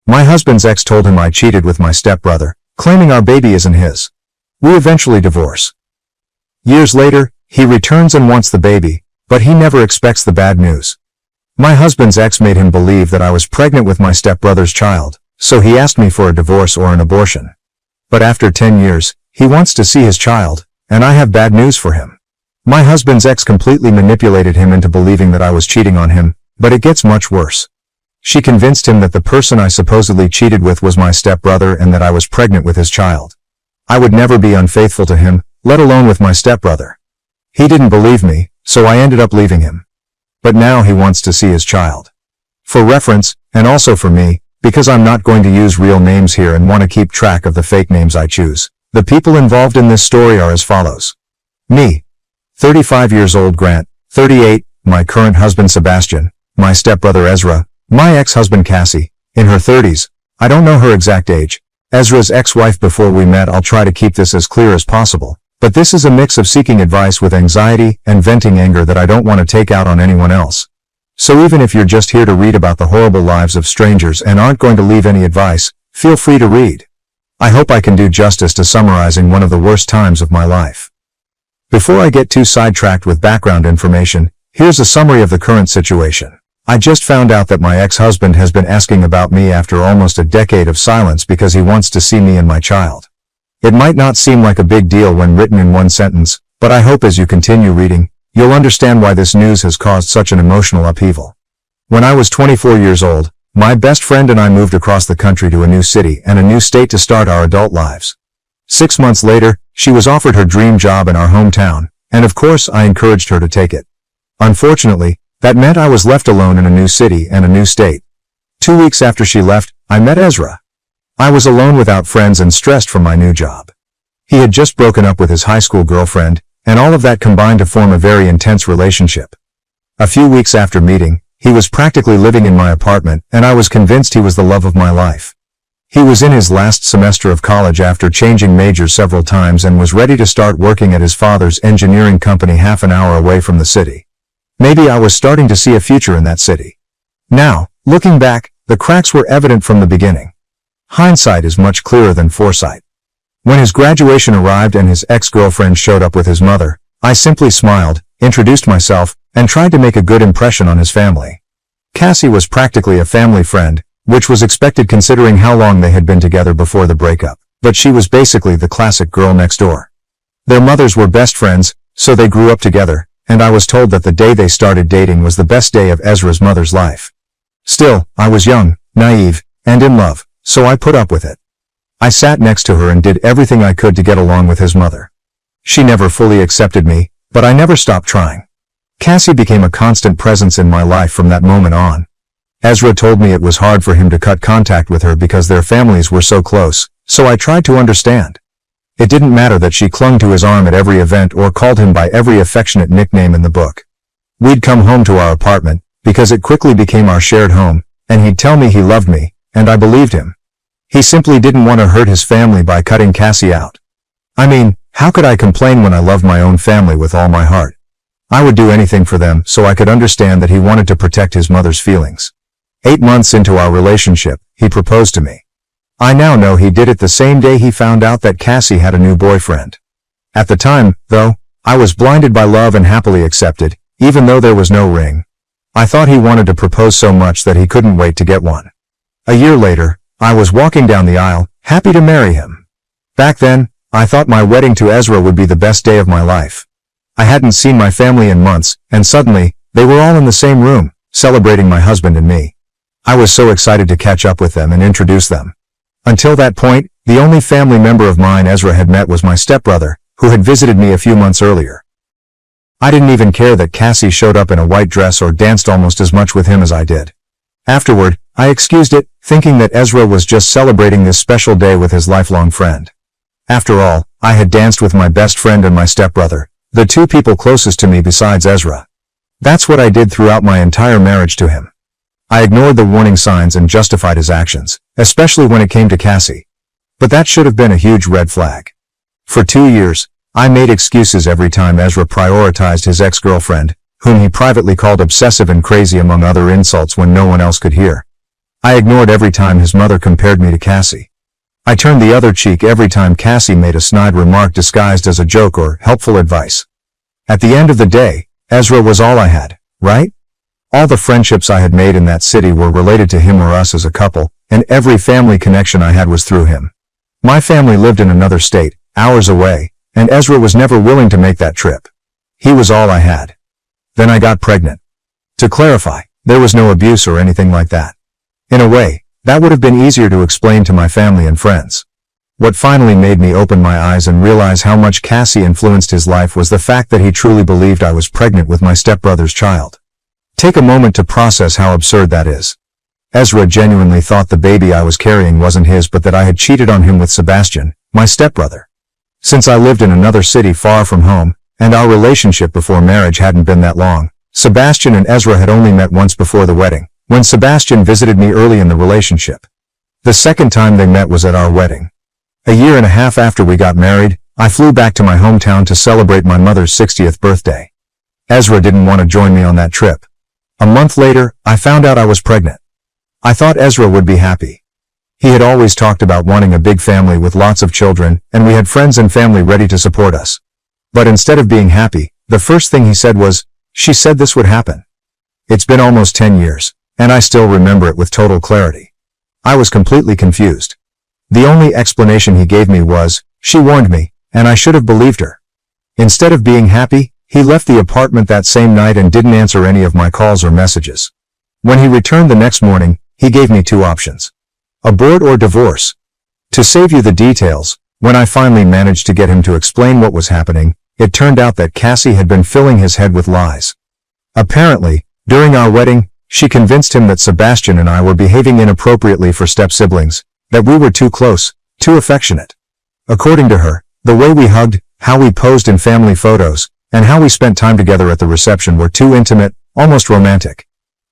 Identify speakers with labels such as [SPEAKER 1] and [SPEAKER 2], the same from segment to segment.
[SPEAKER 1] My husband's ex told him I cheated with my stepbrother, claiming our baby isn't his. We eventually divorce. Years later, he returns and wants the baby, but he never expects the bad news. My husband's ex made him believe that I was pregnant with my stepbrother's child, so he asked me for a divorce or an abortion. But after 10 years, he wants to see his child, and I have bad news for him. My husband's ex completely manipulated him into believing that I was cheating on him, but it gets much worse. She convinced him that the person I supposedly cheated with was my stepbrother and that I was pregnant with his child. I would never be unfaithful to him, let alone with my stepbrother. He didn't believe me, so I ended up leaving him. But now he wants to see his child. For reference, and also for me, because I'm not going to use real names here and want to keep track of the fake names I choose, the people involved in this story are as follows. Me. 35 years old Grant, 38, my current husband Sebastian, my stepbrother Ezra, my ex-husband Cassie, in her 30s, I don't know her exact age, Ezra's ex-wife before we met. I'll try to keep this as clear as possible, but this is a mix of seeking advice with anxiety and venting anger that I don't want to take out on anyone else. So even if you're just here to read about the horrible lives of strangers and aren't going to leave any advice, feel free to read. I hope I can do justice to summarizing one of the worst times of my life. Before I get too sidetracked with background information, here's a summary of the current situation. I just found out that my ex-husband has been asking about me after almost a decade of silence because he wants to see me and my child. It might not seem like a big deal when written in one sentence, but I hope as you continue reading, you'll understand why this news has caused such an emotional upheaval. When I was 24 years old, my best friend and I moved across the country to a new city and a new state to start our adult lives. 6 months later, she was offered her dream job in our hometown, and of course I encouraged her to take it. Unfortunately, that meant I was left alone in a new city and a new state. 2 weeks after she left, I met Ezra. I was alone without friends and stressed from my new job. He had just broken up with his high school girlfriend, and all of that combined to form a very intense relationship. A few weeks after meeting, he was practically living in my apartment, and I was convinced he was the love of my life. He was in his last semester of college after changing majors several times and was ready to start working at his father's engineering company half an hour away from the city. Maybe I was starting to see a future in that city. Now, looking back, the cracks were evident from the beginning. Hindsight is much clearer than foresight. When his graduation arrived and his ex-girlfriend showed up with his mother, I simply smiled, introduced myself, and tried to make a good impression on his family. Cassie was practically a family friend, which was expected considering how long they had been together before the breakup, but she was basically the classic girl next door. Their mothers were best friends, so they grew up together, and I was told that the day they started dating was the best day of Ezra's mother's life. Still, I was young, naive, and in love, so I put up with it. I sat next to her and did everything I could to get along with his mother. She never fully accepted me, but I never stopped trying. Cassie became a constant presence in my life from that moment on. Ezra told me it was hard for him to cut contact with her because their families were so close, so I tried to understand. It didn't matter that she clung to his arm at every event or called him by every affectionate nickname in the book. We'd come home to our apartment, because it quickly became our shared home, and he'd tell me he loved me, and I believed him. He simply didn't want to hurt his family by cutting Cassie out. I mean, how could I complain when I loved my own family with all my heart? I would do anything for them, so I could understand that he wanted to protect his mother's feelings. 8 months into our relationship, he proposed to me. I now know he did it the same day he found out that Cassie had a new boyfriend. At the time, though, I was blinded by love and happily accepted, even though there was no ring. I thought he wanted to propose so much that he couldn't wait to get one. A year later, I was walking down the aisle, happy to marry him. Back then, I thought my wedding to Ezra would be the best day of my life. I hadn't seen my family in months, and suddenly, they were all in the same room, celebrating my husband and me. I was so excited to catch up with them and introduce them. Until that point, the only family member of mine Ezra had met was my stepbrother, who had visited me a few months earlier. I didn't even care that Cassie showed up in a white dress or danced almost as much with him as I did. Afterward, I excused it, thinking that Ezra was just celebrating this special day with his lifelong friend. After all, I had danced with my best friend and my stepbrother, the two people closest to me besides Ezra. That's what I did throughout my entire marriage to him. I ignored the warning signs and justified his actions, especially when it came to Cassie. But that should have been a huge red flag. For 2 years, I made excuses every time Ezra prioritized his ex-girlfriend, whom he privately called obsessive and crazy among other insults when no one else could hear. I ignored every time his mother compared me to Cassie. I turned the other cheek every time Cassie made a snide remark disguised as a joke or helpful advice. At the end of the day, Ezra was all I had, right? All the friendships I had made in that city were related to him or us as a couple, and every family connection I had was through him. My family lived in another state, hours away, and Ezra was never willing to make that trip. He was all I had. Then I got pregnant. To clarify, there was no abuse or anything like that. In a way, that would have been easier to explain to my family and friends. What finally made me open my eyes and realize how much Cassie influenced his life was the fact that he truly believed I was pregnant with my stepbrother's child. Take a moment to process how absurd that is. Ezra genuinely thought the baby I was carrying wasn't his but that I had cheated on him with Sebastian, my stepbrother. Since I lived in another city far from home, and our relationship before marriage hadn't been that long, Sebastian and Ezra had only met once before the wedding, when Sebastian visited me early in the relationship. The second time they met was at our wedding. A year and a half after we got married, I flew back to my hometown to celebrate my mother's 60th birthday. Ezra didn't want to join me on that trip. A month later, I found out I was pregnant. I thought Ezra would be happy. He had always talked about wanting a big family with lots of children, and we had friends and family ready to support us. But instead of being happy, the first thing he said was, "She said this would happen." It's been almost 10 years, and I still remember it with total clarity. I was completely confused. The only explanation he gave me was, "She warned me, and I should have believed her." Instead of being happy, he left the apartment that same night and didn't answer any of my calls or messages. When he returned the next morning, he gave me two options: abort or divorce. To save you the details, when I finally managed to get him to explain what was happening, it turned out that Cassie had been filling his head with lies. Apparently, during our wedding, she convinced him that Sebastian and I were behaving inappropriately for step-siblings, that we were too close, too affectionate. According to her, the way we hugged, how we posed in family photos, and how we spent time together at the reception were too intimate, almost romantic.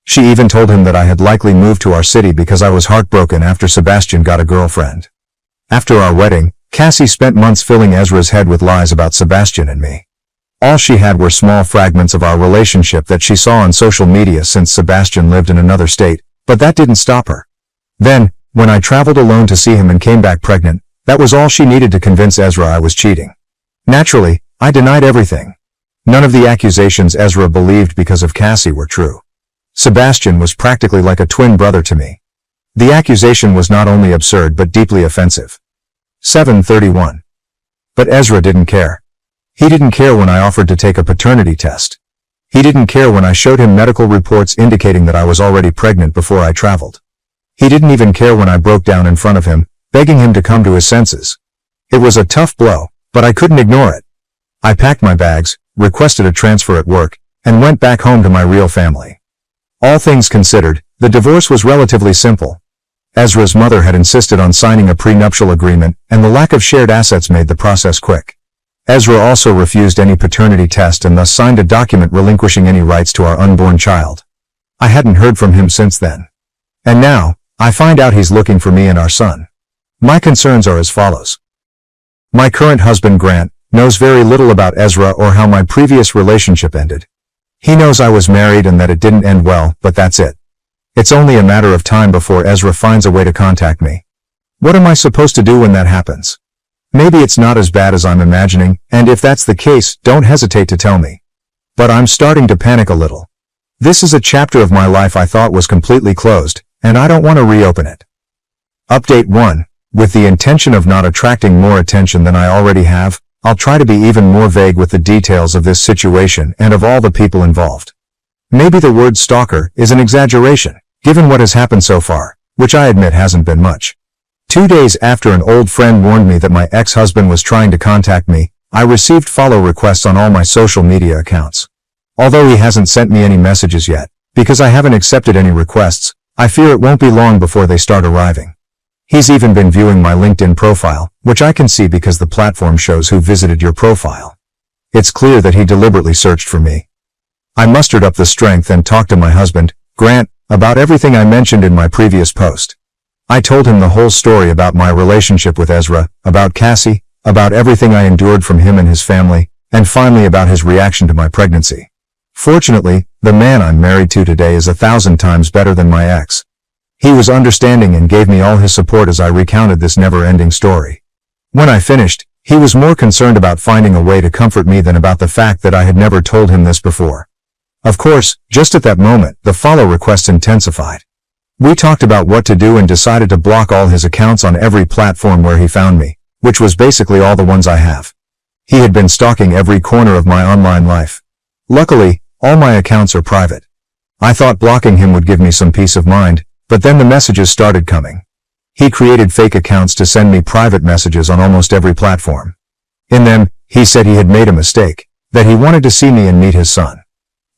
[SPEAKER 1] She even told him that I had likely moved to our city because I was heartbroken after Sebastian got a girlfriend. After our wedding, Cassie spent months filling Ezra's head with lies about Sebastian and me. All she had were small fragments of our relationship that she saw on social media since Sebastian lived in another state, but that didn't stop her. Then, when I traveled alone to see him and came back pregnant, that was all she needed to convince Ezra I was cheating. Naturally, I denied everything. None of the accusations Ezra believed because of Cassie were true. Sebastian was practically like a twin brother to me. The accusation was not only absurd but deeply offensive. 7:31. But Ezra didn't care. He didn't care when I offered to take a paternity test. He didn't care when I showed him medical reports indicating that I was already pregnant before I traveled. He didn't even care when I broke down in front of him, begging him to come to his senses. It was a tough blow, but I couldn't ignore it. I packed my bags, requested a transfer at work, and went back home to my real family. All things considered, the divorce was relatively simple. Ezra's mother had insisted on signing a prenuptial agreement, and the lack of shared assets made the process quick. Ezra also refused any paternity test and thus signed a document relinquishing any rights to our unborn child. I hadn't heard from him since then. And now, I find out he's looking for me and our son. My concerns are as follows. My current husband Grant knows very little about Ezra or how my previous relationship ended. He knows I was married and that it didn't end well, but that's it. It's only a matter of time before Ezra finds a way to contact me. What am I supposed to do when that happens? Maybe it's not as bad as I'm imagining, and if that's the case, don't hesitate to tell me. But I'm starting to panic a little. This is a chapter of my life I thought was completely closed, and I don't want to reopen it. Update 1. With the intention of not attracting more attention than I already have, I'll try to be even more vague with the details of this situation and of all the people involved. Maybe the word stalker is an exaggeration, given what has happened so far, which I admit hasn't been much. 2 days after an old friend warned me that my ex-husband was trying to contact me, I received follow requests on all my social media accounts. Although he hasn't sent me any messages yet, because I haven't accepted any requests, I fear it won't be long before they start arriving. He's even been viewing my LinkedIn profile, which I can see because the platform shows who visited your profile. It's clear that he deliberately searched for me. I mustered up the strength and talked to my husband, Grant, about everything I mentioned in my previous post. I told him the whole story about my relationship with Ezra, about Cassie, about everything I endured from him and his family, and finally about his reaction to my pregnancy. Fortunately, the man I'm married to today is 1,000 times better than my ex. He was understanding and gave me all his support as I recounted this never-ending story. When I finished, he was more concerned about finding a way to comfort me than about the fact that I had never told him this before. Of course, just at that moment, the follow requests intensified. We talked about what to do and decided to block all his accounts on every platform where he found me, which was basically all the ones I have. He had been stalking every corner of my online life. Luckily, all my accounts are private. I thought blocking him would give me some peace of mind, but then the messages started coming. He created fake accounts to send me private messages on almost every platform. In them, he said he had made a mistake, that he wanted to see me and meet his son.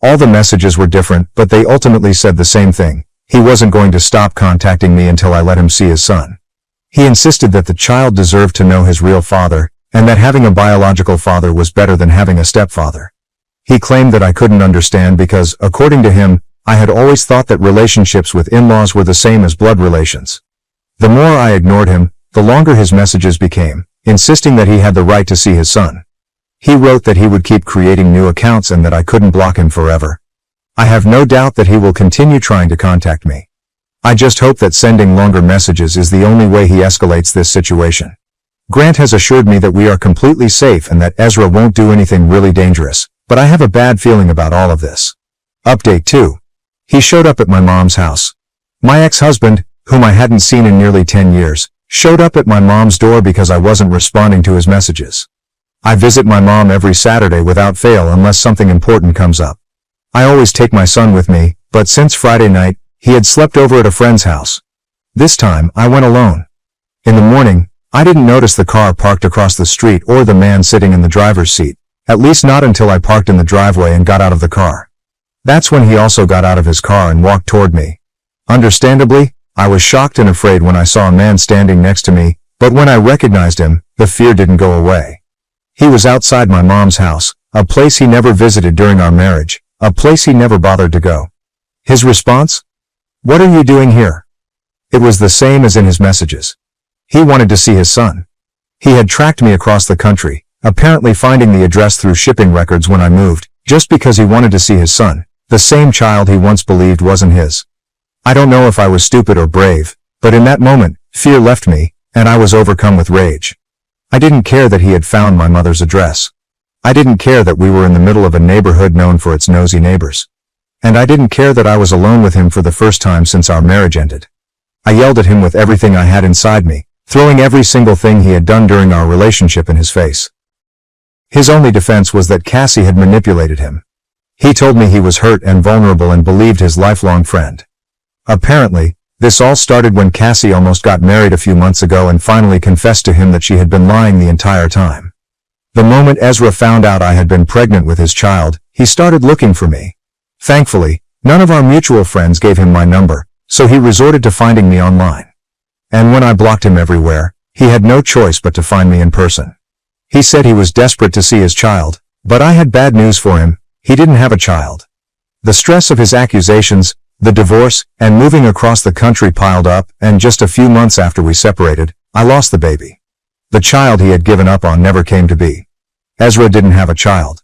[SPEAKER 1] All the messages were different, but they ultimately said the same thing. He wasn't going to stop contacting me until I let him see his son. He insisted that the child deserved to know his real father, and that having a biological father was better than having a stepfather. He claimed that I couldn't understand because, according to him, I had always thought that relationships with in-laws were the same as blood relations. The more I ignored him, the longer his messages became, insisting that he had the right to see his son. He wrote that he would keep creating new accounts and that I couldn't block him forever. I have no doubt that he will continue trying to contact me. I just hope that sending longer messages is the only way he escalates this situation. Grant has assured me that we are completely safe and that Ezra won't do anything really dangerous, but I have a bad feeling about all of this. Update 2. He showed up at my mom's house. My ex-husband, whom I hadn't seen in nearly 10 years, showed up at my mom's door because I wasn't responding to his messages. I visit my mom every Saturday without fail unless something important comes up. I always take my son with me, but since Friday night, he had slept over at a friend's house. This time, I went alone. In the morning, I didn't notice the car parked across the street or the man sitting in the driver's seat, at least not until I parked in the driveway and got out of the car. That's when he also got out of his car and walked toward me. Understandably, I was shocked and afraid when I saw a man standing next to me, but when I recognized him, the fear didn't go away. He was outside my mom's house, a place he never visited during our marriage, a place he never bothered to go. His response? "What are you doing here?" It was the same as in his messages. He wanted to see his son. He had tracked me across the country, apparently finding the address through shipping records when I moved, just because he wanted to see his son, the same child he once believed wasn't his. I don't know if I was stupid or brave, but in that moment, fear left me, and I was overcome with rage. I didn't care that he had found my mother's address. I didn't care that we were in the middle of a neighborhood known for its nosy neighbors. And I didn't care that I was alone with him for the first time since our marriage ended. I yelled at him with everything I had inside me, throwing every single thing he had done during our relationship in his face. His only defense was that Cassie had manipulated him. He told me he was hurt and vulnerable and believed his lifelong friend. Apparently, this all started when Cassie almost got married a few months ago and finally confessed to him that she had been lying the entire time. The moment Ezra found out I had been pregnant with his child, he started looking for me. Thankfully, none of our mutual friends gave him my number, so he resorted to finding me online. And when I blocked him everywhere, he had no choice but to find me in person. He said he was desperate to see his child, but I had bad news for him. He didn't have a child. The stress of his accusations, the divorce, and moving across the country piled up, and just a few months after we separated, I lost the baby. The child he had given up on never came to be. Ezra didn't have a child.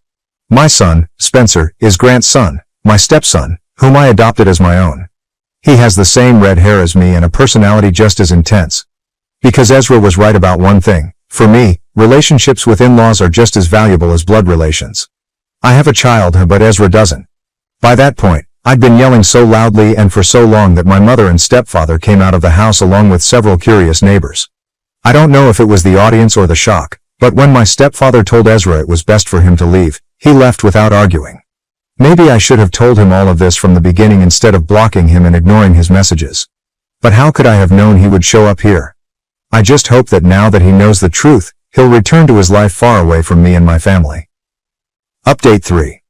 [SPEAKER 1] My son, Spencer, is Grant's son, my stepson, whom I adopted as my own. He has the same red hair as me and a personality just as intense. Because Ezra was right about one thing, for me, relationships with in-laws are just as valuable as blood relations. I have a child, but Ezra doesn't. By that point, I'd been yelling so loudly and for so long that my mother and stepfather came out of the house along with several curious neighbors. I don't know if it was the audience or the shock, but when my stepfather told Ezra it was best for him to leave, he left without arguing. Maybe I should have told him all of this from the beginning instead of blocking him and ignoring his messages. But how could I have known he would show up here? I just hope that now that he knows the truth, he'll return to his life far away from me and my family. Update 3.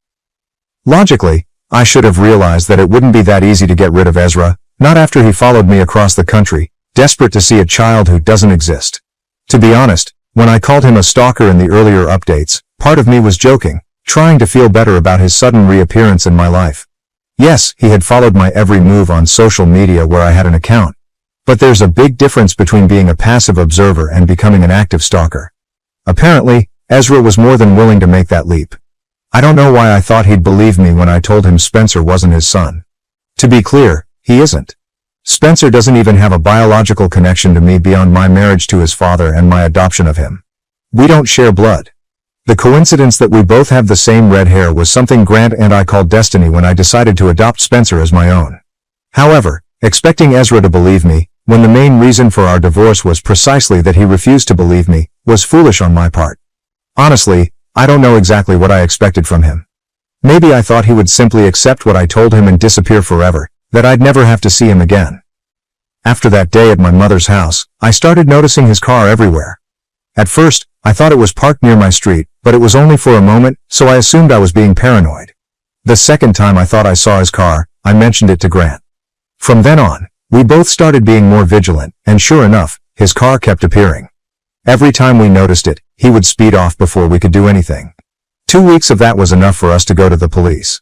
[SPEAKER 1] Logically, I should have realized that it wouldn't be that easy to get rid of Ezra, not after he followed me across the country, desperate to see a child who doesn't exist. To be honest, when I called him a stalker in the earlier updates, part of me was joking, trying to feel better about his sudden reappearance in my life. Yes, he had followed my every move on social media where I had an account. But there's a big difference between being a passive observer and becoming an active stalker. Apparently, Ezra was more than willing to make that leap. I don't know why I thought he'd believe me when I told him Spencer wasn't his son. To be clear, he isn't. Spencer doesn't even have a biological connection to me beyond my marriage to his father and my adoption of him. We don't share blood. The coincidence that we both have the same red hair was something Grant and I called destiny when I decided to adopt Spencer as my own. However, expecting Ezra to believe me, when the main reason for our divorce was precisely that he refused to believe me, was foolish on my part. Honestly, I don't know exactly what I expected from him. Maybe I thought he would simply accept what I told him and disappear forever, that I'd never have to see him again. After that day at my mother's house, I started noticing his car everywhere. At first, I thought it was parked near my street, but it was only for a moment, so I assumed I was being paranoid. The second time I thought I saw his car, I mentioned it to Grant. From then on, we both started being more vigilant, and sure enough, his car kept appearing. Every time we noticed it, he would speed off before we could do anything. 2 weeks of that was enough for us to go to the police.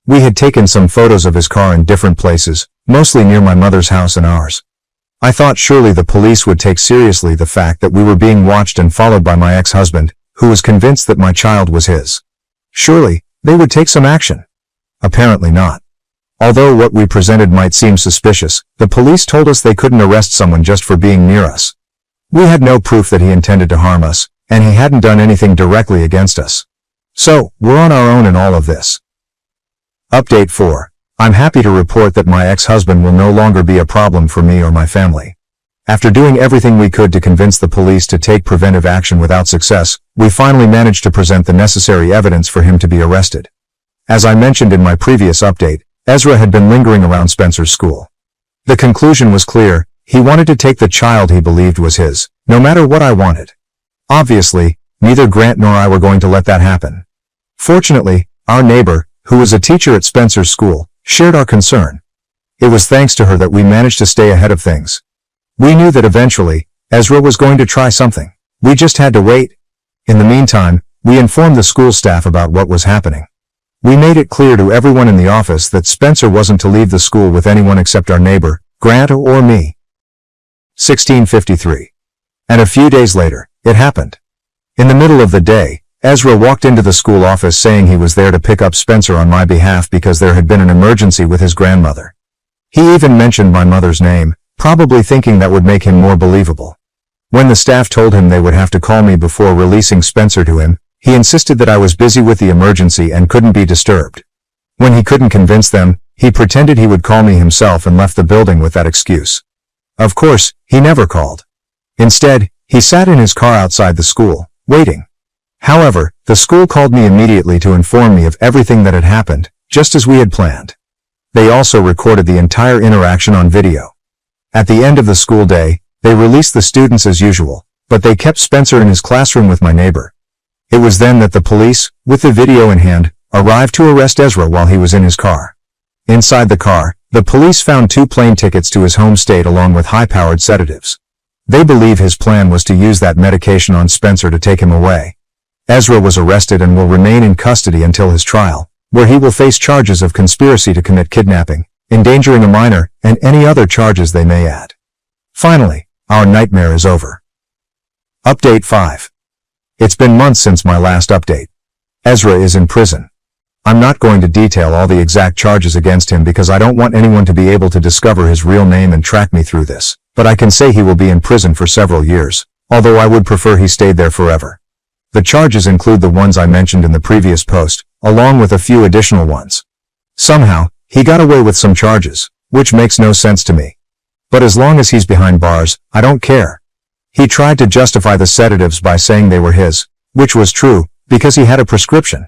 [SPEAKER 1] We had taken some photos of his car in different places, mostly near my mother's house and ours. I thought surely the police would take seriously the fact that we were being watched and followed by my ex-husband, who was convinced that my child was his. Surely, they would take some action. Apparently not. Although what we presented might seem suspicious, the police told us they couldn't arrest someone just for being near us. We had no proof that he intended to harm us, and he hadn't done anything directly against us. So, we're on our own in all of this. Update 4. I'm happy to report that my ex-husband will no longer be a problem for me or my family. After doing everything we could to convince the police to take preventive action without success, we finally managed to present the necessary evidence for him to be arrested. As I mentioned in my previous update, Ezra had been lingering around Spencer's school. The conclusion was clear: he wanted to take the child he believed was his, no matter what I wanted. Obviously, neither Grant nor I were going to let that happen. Fortunately, our neighbor, who was a teacher at Spencer's school, shared our concern. It was thanks to her that we managed to stay ahead of things. We knew that eventually, Ezra was going to try something. We just had to wait. In the meantime, we informed the school staff about what was happening. We made it clear to everyone in the office that Spencer wasn't to leave the school with anyone except our neighbor, Grant or me. 1653. And a few days later, it happened. In the middle of the day, Ezra walked into the school office saying he was there to pick up Spencer on my behalf because there had been an emergency with his grandmother. He even mentioned my mother's name, probably thinking that would make him more believable. When the staff told him they would have to call me before releasing Spencer to him, he insisted that I was busy with the emergency and couldn't be disturbed. When he couldn't convince them, he pretended he would call me himself and left the building with that excuse. Of course, he never called. Instead, he sat in his car outside the school, waiting. However, the school called me immediately to inform me of everything that had happened, just as we had planned. They also recorded the entire interaction on video. At the end of the school day, they released the students as usual, but they kept Spencer in his classroom with my neighbor. It was then that the police, with the video in hand, arrived to arrest Ezra while he was in his car. Inside the car, the police found 2 plane tickets to his home state along with high-powered sedatives. They believe his plan was to use that medication on Spencer to take him away. Ezra was arrested and will remain in custody until his trial, where he will face charges of conspiracy to commit kidnapping, endangering a minor, and any other charges they may add. Finally, our nightmare is over. Update 5. It's been months since my last update. Ezra is in prison. I'm not going to detail all the exact charges against him because I don't want anyone to be able to discover his real name and track me through this, but I can say he will be in prison for several years, although I would prefer he stayed there forever. The charges include the ones I mentioned in the previous post, along with a few additional ones. Somehow, he got away with some charges, which makes no sense to me. But as long as he's behind bars, I don't care. He tried to justify the sedatives by saying they were his, which was true, because he had a prescription.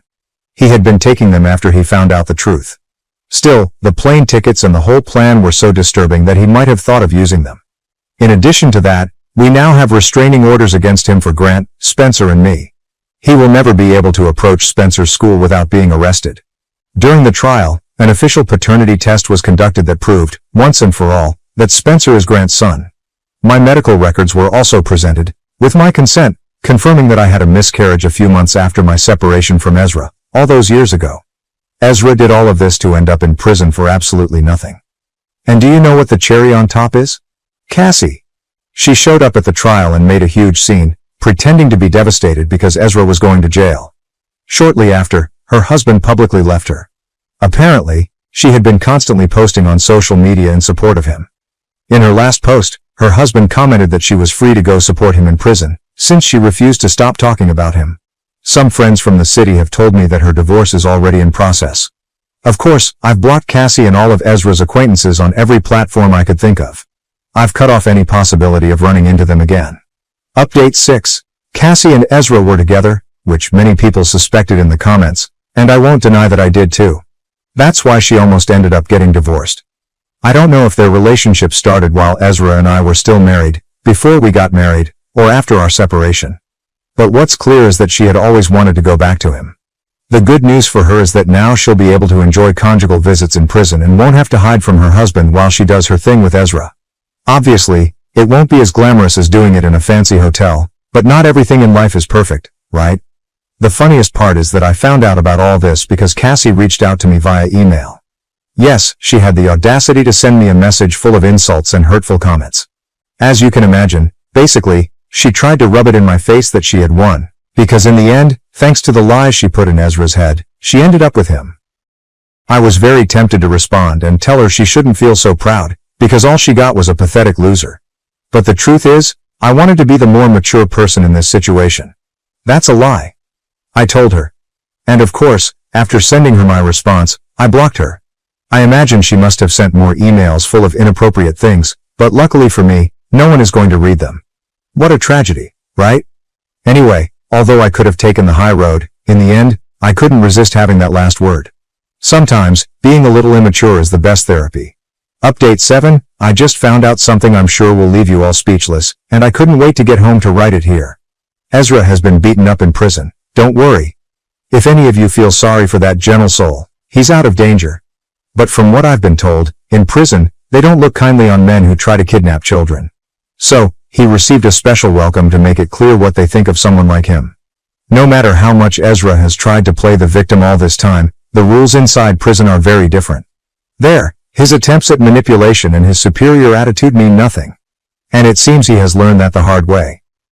[SPEAKER 1] He had been taking them after he found out the truth. Still, the plane tickets and the whole plan were so disturbing that he might have thought of using them. In addition to that, we now have restraining orders against him for Grant, Spencer and me. He will never be able to approach Spencer's school without being arrested. During the trial, an official paternity test was conducted that proved, once and for all, that Spencer is Grant's son. My medical records were also presented, with my consent, confirming that I had a miscarriage a few months after my separation from Ezra, all those years ago. Ezra did all of this to end up in prison for absolutely nothing. And do you know what the cherry on top is? Cassie. She showed up at the trial and made a huge scene, pretending to be devastated because Ezra was going to jail. Shortly after, her husband publicly left her. Apparently, she had been constantly posting on social media in support of him. In her last post, her husband commented that she was free to go support him in prison, since she refused to stop talking about him. Some friends from the city have told me that her divorce is already in process. Of course, I've blocked Cassie and all of Ezra's acquaintances on every platform I could think of. I've cut off any possibility of running into them again. Update 6. Cassie and Ezra were together, which many people suspected in the comments, and I won't deny that I did too. That's why she almost ended up getting divorced. I don't know if their relationship started while Ezra and I were still married, before we got married, or after our separation. But what's clear is that she had always wanted to go back to him. The good news for her is that now she'll be able to enjoy conjugal visits in prison and won't have to hide from her husband while she does her thing with Ezra. Obviously, it won't be as glamorous as doing it in a fancy hotel, but not everything in life is perfect, right? The funniest part is that I found out about all this because Cassie reached out to me via email. Yes, she had the audacity to send me a message full of insults and hurtful comments. As you can imagine, basically, she tried to rub it in my face that she had won, because in the end, thanks to the lies she put in Ezra's head, she ended up with him. I was very tempted to respond and tell her she shouldn't feel so proud, because all she got was a pathetic loser. But the truth is, I wanted to be the more mature person in this situation. That's a lie. I told her. And of course, after sending her my response, I blocked her. I imagine she must have sent more emails full of inappropriate things, but luckily for me, no one is going to read them. What a tragedy, right? Anyway, although I could have taken the high road, in the end, I couldn't resist having that last word. Sometimes, being a little immature is the best therapy. Update 7, I just found out something I'm sure will leave you all speechless, and I couldn't wait to get home to write it here. Ezra has been beaten up in prison, don't worry. If any of you feel sorry for that gentle soul, he's out of danger. But from what I've been told, in prison, they don't look kindly on men who try to kidnap children. So, he received a special welcome to make it clear what they think of someone like him. No matter how much Ezra has tried to play the victim all this time, the rules inside prison are very different. There, his attempts at manipulation and his superior attitude mean nothing. And it seems he has learned that the hard way.